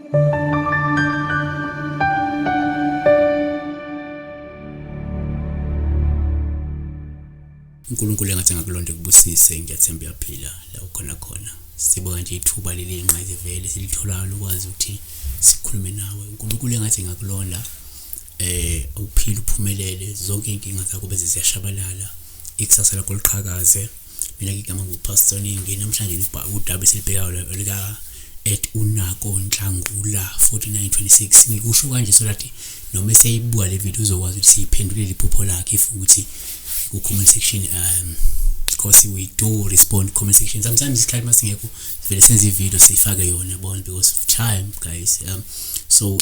uNkulunkulu engathi ngakulonde kubusise ngiyathemba uyaphila la ukhona khona. Sibonga nje ithuba leli nqaze vele silitholayo lokwazi ukuthi sikhulume nawe. uNkulunkulu engathi ngakulonda uphile uphumelele zonke inkinga zakho beze ziyashabalala ikusasa lakho liqhakaze. Mina ngigama nguPastor Ningi namhlanje udaba esilibhekayo lika unako Nhlangula 4926 ngikusho kanje so that noma seyibuka le video uzokwazi ukuthi siyiphendulele iphupho lakhe if ukuthi ku comment section because we do respond comment section sometimes isikhathi masingekho sivele senze ivideo sifake yona yabona because of time guys. So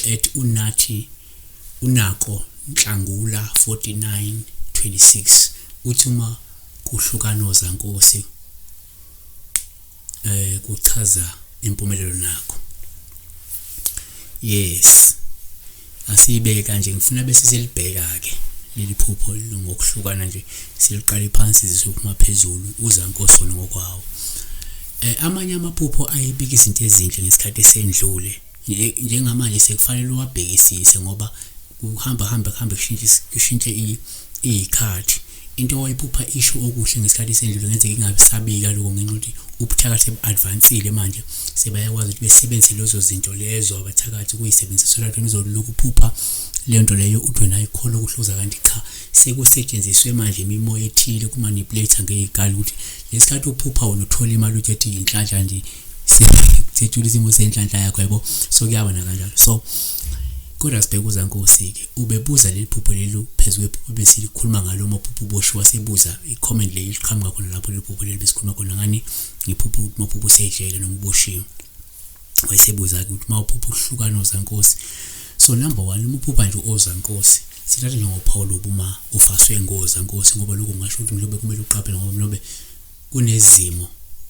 unako Nhlangula 4926 uthi uma kuhlukana ngozankosi kuchaza impumelelo nakho. Yes, asibeke kanje ngifuna bese silibheka ke leli phupho ngokuhlukana nje siliqala phansi sizophuma phezulu uzankosi wona ngokwawo. Amanye amaphupho ayibika izinto ezinhle ngesikhathi esendlule njengamanje sekufanele uwabhekisise ngoba uhamba kushintshe ikhathi into oyiphupha isho okuhle ngesikhathi esendlule ngenzeka ingabe sabika lokho ngenxa ukuthi ubuthakathi advanced manje sebayakwazi ukuthi besebenzise lezo zinto lezo abathakathi kuyisebenzisa so lapho uzoloku phupha le nto leyo uthi nayikhola ukuhluza kanti cha sekusetshenziswe manje imimoya ethile ku manipulate ngezigali ukuthi lesikhathi uphupha wona uthola imali uthi inhlanhla nje sethula izimo zenhlanhla yakho yabo so kuyabona kanjalo. So kodwa sibheka uzankosi ke ubebuza leli phupho lelo phezulu kwephupho besilikhuluma ngalo maphupho uboshwe wasebuza i-comment le iqhamuka khona lapho leli phupho leli besikhuluma khona ngani ngiphupho ukuthi maphupho usejele noma uboshiwe wayesebuza ukuthi mawuphupho uhlukana uzankosi. So number 1 umuphupha nje uzankosi sithatha nje ngoPaul ubuma ufaswe ngozankosi ngoba lokho ngasho ukuthi mhlobe kumele uqaphele ngoba mhlobe kunezimo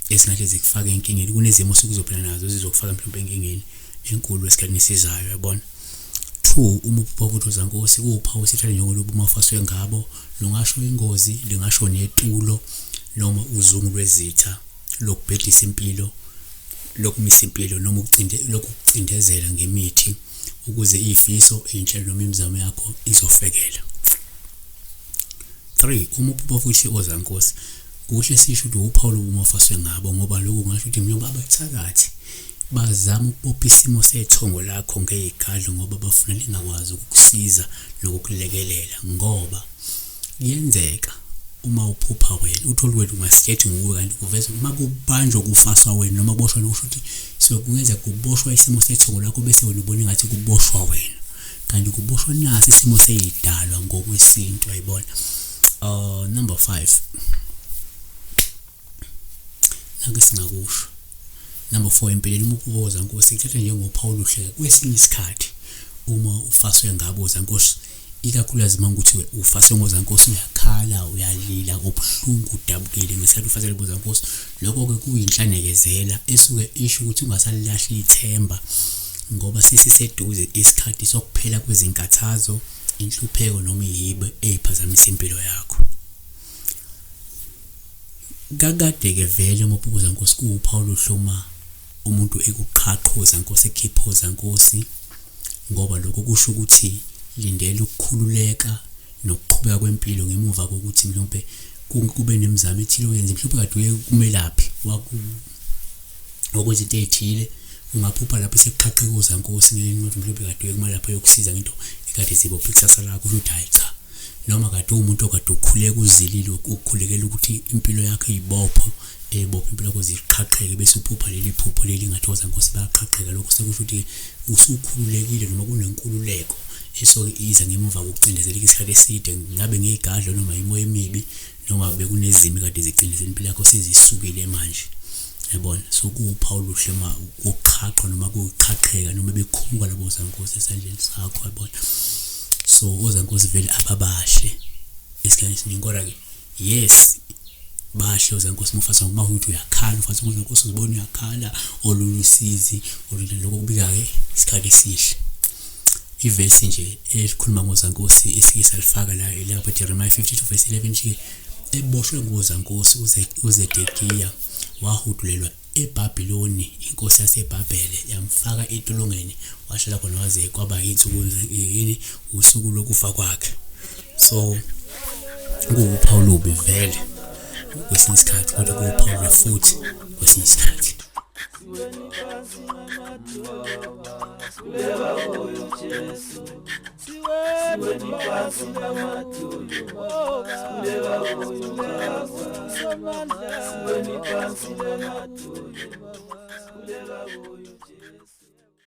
esingahle zikufake enkingeni kunezimo sokuzophela nazo zizokufaka mhlawumbe enkingeni enkulu esikhathini sizayo yabona. 2 umuphupha ukuthi uzankosi kuphawu sithatha nje ngolubuma ufaswe ngabo lungasho ingozi lingasho netulo noma uzungu lwezitha lokubhedisa impilo lokumisa impilo noma lokucindezela ngemithi ukuze izifiso inhlelo noma imizamo yakho izofekela. 3 umuphupha futhi ozankosi kuhle sisho ukuthi uPaul umafaswe ngabo ngoba lokho ngasho ukuthi mnyomba abathakathi bazama ukubopha isimo sethongo lakho ngezigadlo ngoba bafuna lingakwazi ukukusiza nokukulekelela ngoba kuyenzeka uma uphupha wena uthola wena ungasithethe nguwe kanti kuveza uma kubanjwa kufaswa wena noma kuboshwa kusho ukuthi so kungeza kuboshwa isimo sethongo lakho bese wena ubona ngathi kuboshwa wena kanti kuboshwa nasi isimo seyidalwa ngokwesintu ayibona. Number 5 nake singakusho. Number 4 empeleni umuphupho wozankosi ithatha njengoPaul uhleka kwesinye isikhathi uma ufaswe ngabo uzankosi ikakhulukazi mangukuthi ufaswe ngozankosi uyakhala uyalila obuhlungu udabukile ngesikhathi ufaswe ngozankosi lokho ke kuyinhlanekezela esuke isho ukuthi ungasalilahli ithemba ngoba sesiseduze isikhathi sokuphela kwezinkathazo inhlupheko noma iyibe eziphazamisa impilo yakho. Kakade ke vele umuphupho wozankosi kuPaul uhloma umuntu ekuqhaqhoza nkosi ekhiphoza nkosi ngoba lokho kusho ukuthi lindela ukukhululeka nokuqhubeka kwempilo ngemuva kokuthi mhlawumbe kube nemizamo ethile oyenze mhlawumbe kade uye kumelaphi wakwezinto ezithile ungaphupha lapho seqhaqheka uzankosi ngelinqothi mhlawumbe kade uye kumelaphi yokusiza ngento ekade zibopha ikusasa lakho ukuthi hayi cha noma kade umuntu okade ukhuleka uzilile ukukhulekela ukuthi impilo yakhe izibopho impilo yakho ziqhaqheke bese uphupha leli phupho leli ngathoza nkosi bayaqhaqheka lokho sekusho ukuthi usukhululekile noma kunenkululeko eso iza ngemuva kokucindezela isikhathi eside ngabe ngezigadlo noma imoya emibi noma bekunezimo kade zicindezela impilo yakho sezisukile manje yabona. So kuPaul uhlema ukuqhaqha noma ukuqhaqheka noma bekhumuka labo zankosi esandleni sakho yabona. So ozankosi vele ababahle esikhathini esiningi kodwa ke yes bahle ozankosi mufasa uma ukuthi uyakhala ufasa ozankosi uzibona uyakhala olulusizi oluloko kubika ke isikhathi esihle. Ivesi nje elikhuluma ngozankosi esikisa lifaka la lapha Jeremiah 52:11 nje eboshwe ngozankosi uZedekiya wahudulelwa eBhabhiloni inkosi yaseBhabhele yamfaka entolongweni washala khona waze kwaba usuku lokufa kwakhe. So kuwuphawu olubi vele kwesinye isikhathi, kodwa kuwuphawu lwefuthi kwesinye isikhathi. Siweni phansi